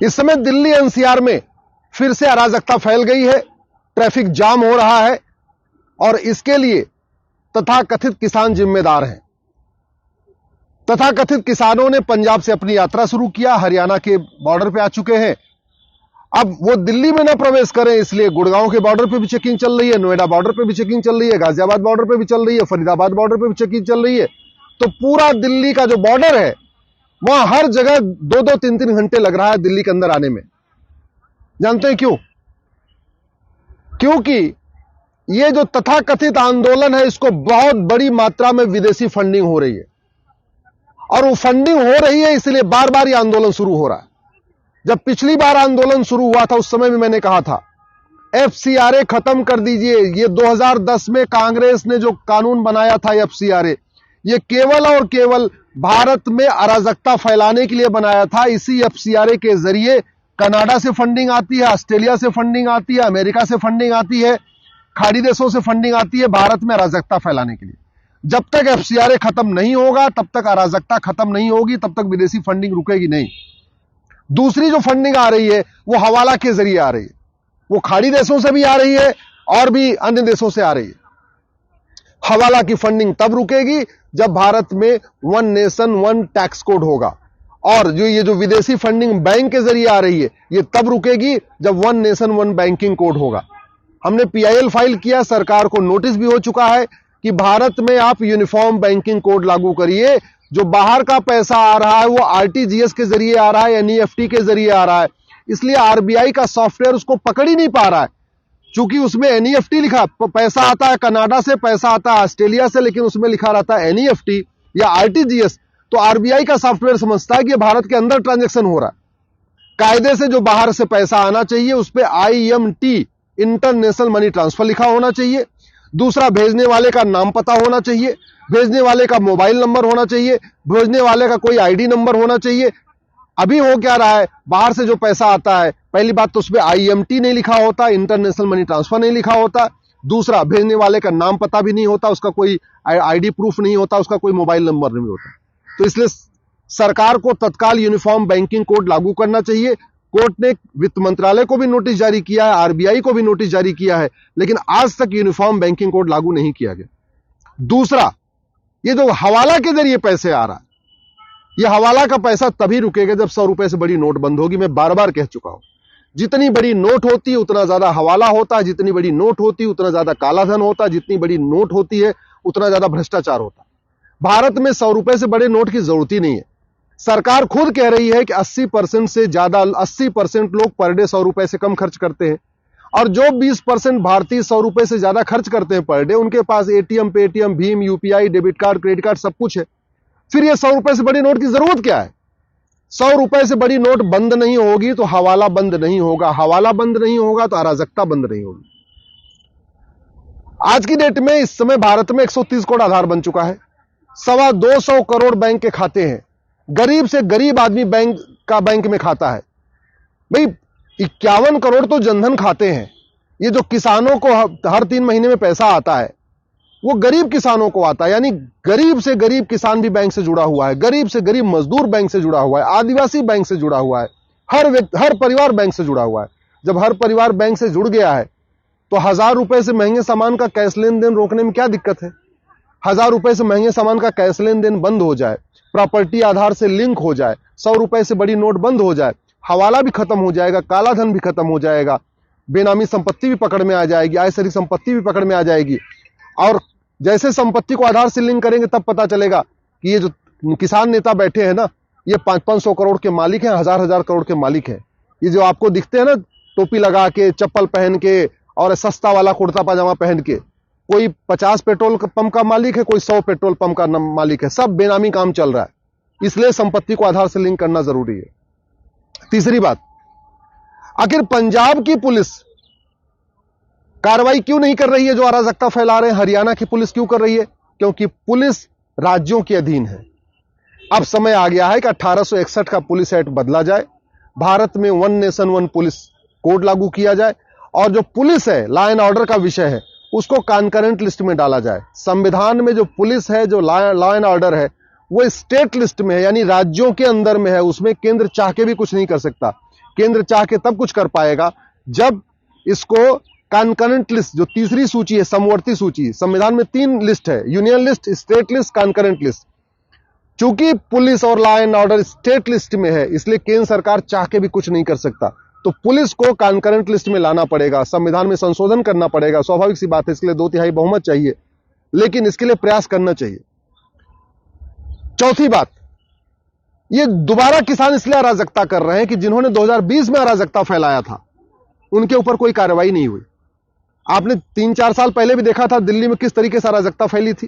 इस समय दिल्ली एनसीआर में फिर से अराजकता फैल गई है, ट्रैफिक जाम हो रहा है और इसके लिए तथाकथित किसान जिम्मेदार हैं। तथाकथित किसानों ने पंजाब से अपनी यात्रा शुरू किया, हरियाणा के बॉर्डर पे आ चुके हैं। अब वो दिल्ली में ना प्रवेश करें इसलिए गुड़गांव के बॉर्डर पे भी चेकिंग चल रही है, नोएडा बॉर्डर पे भी चेकिंग चल रही है, गाजियाबाद बॉर्डर पे भी चल रही है, फरीदाबाद बॉर्डर पे भी चेकिंग चल रही है। तो पूरा दिल्ली का जो बॉर्डर है वहां हर जगह 2-2, 3-3 घंटे लग रहा है दिल्ली के अंदर आने में। जानते हैं क्यों? क्योंकि ये जो तथाकथित आंदोलन है इसको बहुत बड़ी मात्रा में विदेशी फंडिंग हो रही है और वो फंडिंग हो रही है इसलिए बार बार ये आंदोलन शुरू हो रहा है। जब पिछली बार आंदोलन शुरू हुआ था उस समय भी मैंने कहा था एफसीआरए खत्म कर दीजिए। ये 2010 में कांग्रेस ने जो कानून बनाया था एफसीआरए, ये केवल और केवल भारत में अराजकता फैलाने के लिए बनाया था। इसी एफसीआरए के जरिए कनाडा से फंडिंग आती है, ऑस्ट्रेलिया से फंडिंग आती है, अमेरिका से फंडिंग आती है, खाड़ी देशों से फंडिंग आती है भारत में अराजकता फैलाने के लिए। जब तक एफसीआरए खत्म नहीं होगा तब तक अराजकता खत्म नहीं होगी, तब तक विदेशी फंडिंग रुकेगी नहीं। दूसरी जो फंडिंग आ रही है वो हवाला के जरिए आ रही है, वो खाड़ी देशों से भी आ रही है और भी अन्य देशों से आ रही है। हवाला की फंडिंग तब रुकेगी जब भारत में one nation one tax code होगा, और जो विदेशी फंडिंग बैंक के जरिए आ रही है ये तब रुकेगी जब one nation one banking code होगा। हमने पीआईएल फाइल किया, सरकार को नोटिस भी हो चुका है कि भारत में आप यूनिफॉर्म बैंकिंग कोड लागू करिए। जो बाहर का पैसा आ रहा है वो आरटीजीएस के जरिए आ रहा है, एनईएफटी के जरिए आ रहा है, इसलिए आरबीआई का सॉफ्टवेयर उसको पकड़ ही नहीं पा रहा है। चूंकि उसमें एनईएफटी लिखा, पैसा आता है कनाडा से, पैसा आता है ऑस्ट्रेलिया से, लेकिन उसमें लिखा रहता है एनईएफटी या आरटीजीएस, तो आरबीआई का सॉफ्टवेयर समझता है कि भारत के अंदर ट्रांजैक्शन हो रहा है। कायदे से जो बाहर से पैसा आना चाहिए उस पर IMT, इंटरनेशनल मनी ट्रांसफर लिखा होना चाहिए। दूसरा, भेजने वाले का नाम पता होना चाहिए, भेजने वाले का मोबाइल नंबर होना चाहिए, भेजने वाले का कोई आईडी नंबर होना चाहिए। अभी हो क्या रहा है, बाहर से जो पैसा आता है, पहली बात तो उसमें IMT नहीं लिखा होता, इंटरनेशनल मनी ट्रांसफर नहीं लिखा होता। दूसरा, भेजने वाले का नाम पता भी नहीं होता, उसका कोई आईडी प्रूफ नहीं होता, उसका कोई मोबाइल नंबर नहीं होता। तो इसलिए सरकार को तत्काल यूनिफॉर्म बैंकिंग कोड लागू करना चाहिए। कोर्ट ने वित्त मंत्रालय को भी नोटिस जारी किया है, आरबीआई को भी नोटिस जारी किया है, लेकिन आज तक यूनिफॉर्म बैंकिंग कोड लागू नहीं किया गया। दूसरा, ये जो हवाला के जरिए पैसे आ रहा है, ये हवाला का पैसा तभी रुकेगा जब 100 रुपए से बड़ी नोट बंद होगी। मैं बार बार कह चुका हूं, जितनी बड़ी नोट होती है उतना ज्यादा हवाला होता है, जितनी बड़ी नोट होती है उतना ज्यादा कालाधन होता है, जितनी बड़ी नोट होती है उतना ज्यादा भ्रष्टाचार होता है। भारत में 100 रुपए से बड़े नोट की जरूरत ही नहीं है। सरकार खुद कह रही है कि 80% से ज्यादा 80% लोग पर डे 100 रुपए से कम खर्च करते हैं, और जो 20% भारतीय 100 रुपए से ज्यादा खर्च करते हैं पर डे, उनके पास एटीएम, पेटीएम, भीम, UPI, debit card, credit card सब कुछ है। फिर ये 100 रुपए से बड़ी नोट की जरूरत क्या है? 100 रुपए से बड़ी नोट बंद नहीं होगी तो हवाला बंद नहीं होगा, हवाला बंद नहीं होगा तो अराजकता बंद नहीं होगी। आज की डेट में इस समय भारत में 130 करोड़ आधार बन चुका है, 225 करोड़ बैंक के खाते हैं, गरीब से गरीब आदमी बैंक में खाता है। भाई 51 करोड़ तो जनधन खाते हैं। ये जो किसानों को हर 3 महीने में पैसा आता है वो गरीब किसानों को आता है, यानी गरीब से गरीब किसान भी बैंक से जुड़ा हुआ है, गरीब से गरीब मजदूर बैंक से जुड़ा हुआ है, आदिवासी बैंक से जुड़ा हुआ है, हर परिवार बैंक से जुड़ा हुआ है। जब हर परिवार बैंक से जुड़ गया है तो 1000 रुपए से महंगे सामान का कैश लेन देन रोकने में क्या दिक्कत है? 1000 रुपए से महंगे सामान का कैश लेन देन बंद हो जाए, प्रॉपर्टी आधार से लिंक हो जाए, 100 रुपए से बड़ी नोट बंद हो जाए, हवाला भी खत्म हो जाएगा, काला धन भी खत्म हो जाएगा, बेनामी संपत्ति भी पकड़ में आ जाएगी, आयसरी संपत्ति भी पकड़ में आ जाएगी। और जैसे संपत्ति को आधार से लिंक करेंगे तब पता चलेगा कि ये जो किसान नेता बैठे हैं ना, ये 500-500 करोड़ के मालिक हैं, 1000-1000 करोड़ के मालिक हैं। ये जो आपको दिखते हैं ना टोपी लगा के, चप्पल पहन के और सस्ता वाला कुर्ता पाजामा पहन के, कोई 50 पेट्रोल पंप का मालिक है, कोई 100 पेट्रोल पंप का मालिक है, सब बेनामी काम चल रहा है। इसलिए संपत्ति को आधार से लिंक करना जरूरी है। तीसरी बात, आखिर पंजाब की पुलिस कार्रवाई क्यों नहीं कर रही है जो अराजकता फैला रहे हैं? हरियाणा की पुलिस क्यों कर रही है? क्योंकि पुलिस राज्यों के अधीन है। अब समय आ गया है कि 1861 का पुलिस एक्ट बदला जाए, भारत में one nation one police code लागू किया जाए, और जो पुलिस है, लॉ एंड ऑर्डर का विषय है, उसको कॉन्करेंट लिस्ट में डाला जाए। संविधान में जो पुलिस है, जो लॉ एंड ऑर्डर है, वो स्टेट लिस्ट में है, यानी राज्यों के अंदर में है, उसमें केंद्र चाह के भी कुछ नहीं कर सकता। केंद्र चाह के तब कुछ कर पाएगा जब इसको कॉन्करेंट लिस्ट, जो तीसरी सूची है, समवर्ती सूची, संविधान में 3 लिस्ट है, union list, state list, concurrent list. चूंकि पुलिस और law and order state list में है, इसलिए केंद्र सरकार चाह के भी कुछ नहीं कर सकता। तो पुलिस को कॉन्करेंट लिस्ट में लाना पड़ेगा, संविधान में संशोधन करना पड़ेगा, स्वाभाविक सी बात है। इसके लिए 2/3 बहुमत चाहिए, लेकिन इसके लिए प्रयास करना चाहिए। चौथी बात, ये दोबारा किसान इसलिए अराजकता कर रहे हैं कि जिन्होंने 2020 में अराजकता फैलाया था उनके ऊपर कोई कार्रवाई नहीं हुई। आपने 3-4 साल पहले भी देखा था दिल्ली में किस तरीके से अराजकता फैली थी,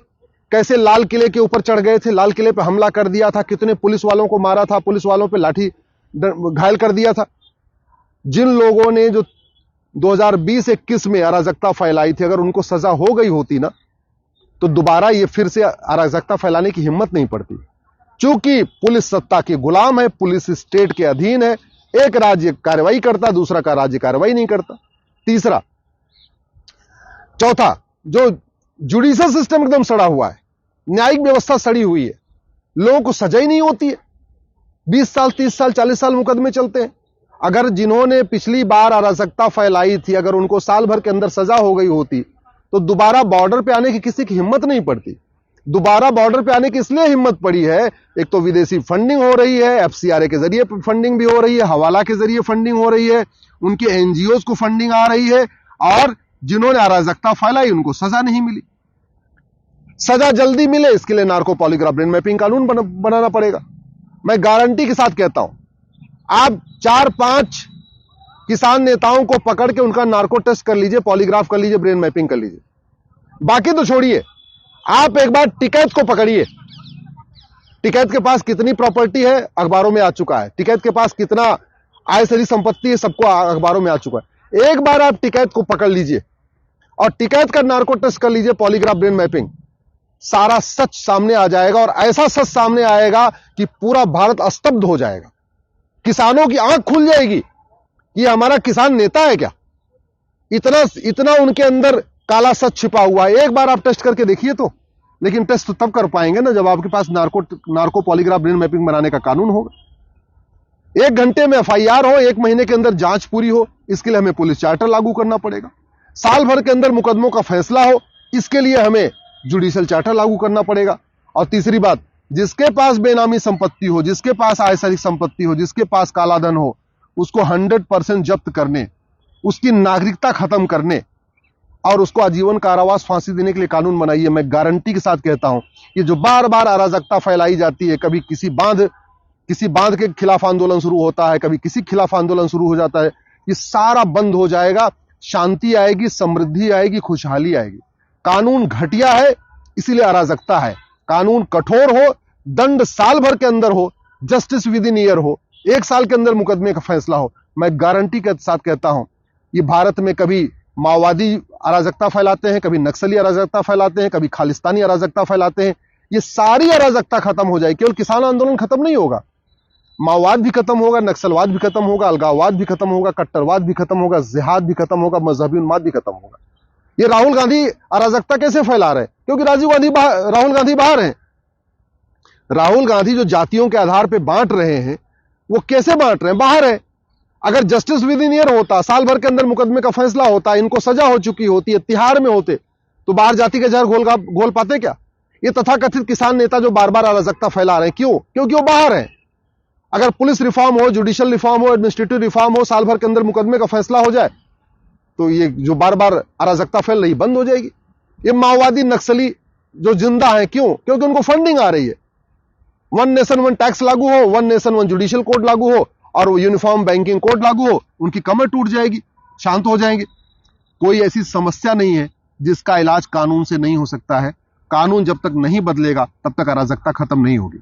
कैसे लाल किले के ऊपर चढ़ गए थे, लाल किले पर हमला कर दिया था, कितने पुलिस वालों को मारा था, पुलिस वालों पे लाठी घायल कर दिया था। जिन लोगों ने जो 2020-21 में अराजकता फैलाई थी, अगर उनको सजा हो गई होती ना, तो दोबारा ये फिर से अराजकता फैलाने की हिम्मत नहीं पड़ती। चूंकि पुलिस सत्ता के गुलाम है, पुलिस स्टेट के अधीन है, एक राज्य कार्रवाई करता, दूसरा का राज्य कार्रवाई नहीं करता। तीसरा, चौथा, जो जुडिशियल सिस्टम एकदम सड़ा हुआ है, न्यायिक व्यवस्था सड़ी हुई है, लोगों को सजा ही नहीं होती है। 20 साल, 30 साल, 40 साल मुकदमे चलते हैं। अगर जिन्होंने पिछली बार अराजकता फैलाई थी, अगर उनको साल भर के अंदर सजा हो गई होती, तो दोबारा बॉर्डर पे आने की किसी की हिम्मत नहीं पड़ती। दोबारा बॉर्डर पे आने की इसलिए हिम्मत पड़ी है, एक तो विदेशी फंडिंग हो रही है, एफसीआरए के जरिए फंडिंग भी हो रही है, हवाला के जरिए फंडिंग हो रही है, उनके एनजीओ को फंडिंग आ रही है, और जिन्होंने अराजकता फैलाई उनको सजा नहीं मिली। सजा जल्दी मिले, इसके लिए नार्को पॉलीग्राफ ब्रेन मैपिंग कानून बनाना पड़ेगा। मैं गारंटी के साथ कहता हूं, आप 4-5 किसान नेताओं को पकड़ के उनका नार्को टेस्ट कर लीजिए, पॉलीग्राफ कर लीजिए, ब्रेन मैपिंग कर लीजिए। बाकी तो छोड़िए, आप एक बार टिकैत को पकड़िए। टिकैत के पास कितनी प्रॉपर्टी है अखबारों में आ चुका है, टिकैत के पास कितना आय से संपत्ति है सबको अखबारों में आ चुका है। एक बार आप टिकैत को पकड़ लीजिए और टिकैत का नार्को टेस्ट कर लीजिए, पॉलीग्राफ ब्रेन मैपिंग, सारा सच सामने आ जाएगा। और ऐसा सच सामने आएगा कि पूरा भारत स्तब्ध हो जाएगा। किसानों की आंख खुल जाएगी कि हमारा किसान नेता है क्या, इतना उनके अंदर काला सच छिपा हुआ है। एक बार आप टेस्ट करके देखिए तो, लेकिन टेस्ट तो तब कर पाएंगे ना जब आपके पास नार्को पॉलीग्राफ ब्रेन मैपिंग बनाने का कानून होगा। 1 घंटे में एफआईआर हो, 1 महीने के अंदर जांच पूरी हो, इसके लिए हमें पुलिस चार्टर लागू करना पड़ेगा। साल भर के अंदर मुकदमों का फैसला हो, इसके लिए हमें जुडिशियल चार्टर लागू करना पड़ेगा। और तीसरी बात, जिसके पास बेनामी संपत्ति हो, जिसके पास आयसरिक संपत्ति हो, जिसके पास कालाधन हो, उसको 100% जब्त करने, उसकी नागरिकता खत्म करने और उसको आजीवन कारावास फांसी देने के लिए कानून बनाइए। मैं गारंटी के साथ कहता हूं, ये जो बार बार अराजकता फैलाई जाती है, कभी किसी बांध के खिलाफ आंदोलन शुरू होता है, कभी किसी खिलाफ आंदोलन शुरू हो जाता है, ये सारा बंद हो जाएगा। शांति आएगी, समृद्धि आएगी, खुशहाली आएगी। कानून घटिया है इसीलिए अराजकता है। कानून कठोर हो, दंड साल भर के अंदर हो, जस्टिस विद इन ईयर हो, 1 साल के अंदर मुकदमे का फैसला हो। मैं गारंटी के साथ कहता हूं, ये भारत में कभी माओवादी अराजकता फैलाते हैं, कभी नक्सली अराजकता फैलाते हैं, कभी खालिस्तानी अराजकता फैलाते हैं, ये सारी अराजकता खत्म हो जाएगी। केवल किसान आंदोलन खत्म नहीं होगा, माओवाद भी खत्म होगा, नक्सलवाद भी खत्म होगा, अलगाववाद भी खत्म होगा, कट्टरवाद भी खत्म होगा, जिहाद भी खत्म होगा, मजहबी उन्माद भी खत्म होगा। ये राहुल गांधी अराजकता कैसे फैला रहे हैं? क्योंकि राहुल गांधी बाहर हैं। राहुल गांधी जो जातियों के आधार पर बांट रहे हैं, वो कैसे बांट रहे हैं? बाहर है। अगर जस्टिस विद इन ईयर होता, साल भर के अंदर मुकदमे का फैसला होता, इनको सजा हो चुकी होती है, तिहाड़ में होते, तो बाहर जाति के जहर घोल पाते क्या? ये तथाकथित किसान नेता जो बार बार अराजकता फैला रहे हैं, क्यों? क्योंकि वो बाहर हैं। अगर पुलिस रिफॉर्म हो, जुडिशियल रिफॉर्म हो, एडमिनिस्ट्रेटिव रिफॉर्म हो, साल भर के अंदर मुकदमे का फैसला हो जाए, तो ये जो बार बार अराजकता फैल रही बंद हो जाएगी। ये माओवादी नक्सली जो जिंदा है, क्यों? क्योंकि उनको फंडिंग आ रही है। 1 नेशन 1 टैक्स लागू हो, 1 नेशन 1 जुडिशियल कोड लागू हो और वो यूनिफॉर्म बैंकिंग कोड लागू हो, उनकी कमर टूट जाएगी, शांत हो जाएंगे। कोई ऐसी समस्या नहीं है जिसका इलाज कानून से नहीं हो सकता है। कानून जब तक नहीं बदलेगा तब तक अराजकता खत्म नहीं होगी।